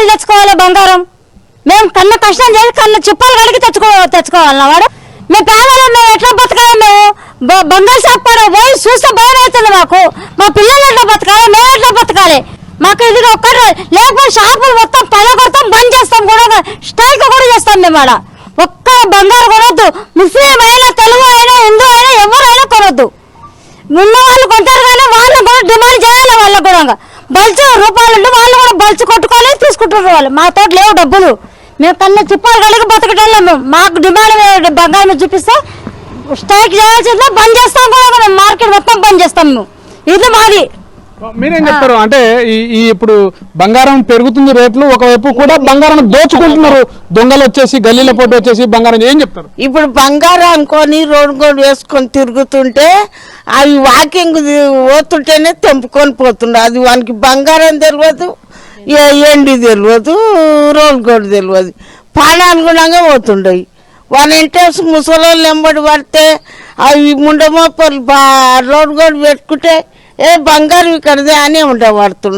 ఏడలు తెచ్చుకోవాలి బంగారం? మేము కన్న కష్టం చేసి కన్న చిప్పలు కడిగి తెచ్చుకోవాలన్నా వాడు? మేము పేదలు, మేము ఎట్లా బతకాలి? మేము బంగారు షాప్ పోయి చూస్తే భయం అవుతుంది మాకు. మా పిల్లలు ఎట్లా బతకాలి? మేము ఎట్లా బతకాలి? మాకు ఇది ఒక్కటి లేకపోతే షాపులు మొత్తం పడగొడతాం, బంద్ చేస్తాం, కూడా స్ట్రైక్ కూడా చేస్తాం మేము. ఆడ ఒక్క బంగారు కొనొద్దు. ముస్లిం అయినా, తెలుగు అయినా, హిందూ అయినా ఎవరైనా కొనొద్దు. ఉన్న వాళ్ళు కొంటారు కానీ వాళ్ళు కూడా డిమాండ్ చేయాలి. వాళ్ళకు కూడా బల్చు రూపాయలు ఉంటే వాళ్ళు కూడా బల్చు కొట్టుకొని తీసుకుంటారు. వాళ్ళు మా తోట లేవు డబ్బులు, మేము కన్నా చిప్పాలు కలిగి బతకటం. మాకు డిమాండ్ బంగారం చూపిస్తే స్ట్రైక్ చేయాల్సిందే, బంద్ చేస్తాం కూడా. మార్కెట్ మొత్తం బంద్ చేస్తాం మేము. ఇది మాది. మీరేం చెప్తారు? అంటే ఈ ఇప్పుడు బంగారం పెరుగుతుంది రేట్లు, ఒకవైపు కూడా బంగారం దోచుకుంటున్నారు దొంగలు వచ్చేసి, గల్లీల పోటీ వచ్చేసి బంగారం. ఏం చెప్తారు? ఇప్పుడు బంగారం కొని రోడ్డు కూడా వేసుకొని తిరుగుతుంటే అవి వాకింగ్ పోతుంటేనే తెంపుకొని పోతుండే. అది వానికి బంగారం తెలియదు, ఎండి తెలియదు, రోడ్డు కూడా తెలియదు, పానానుగుణంగా పోతుండయి. వాళ్ళ ఇంట్రెస్ట్ ముసలోళ్ళు వెంబడి పడితే అవి ముండమోపలు రోడ్డు కూడా పెట్టుకుంటే బంగారం ఇక్కడదే అని ఉండబడుతుంది.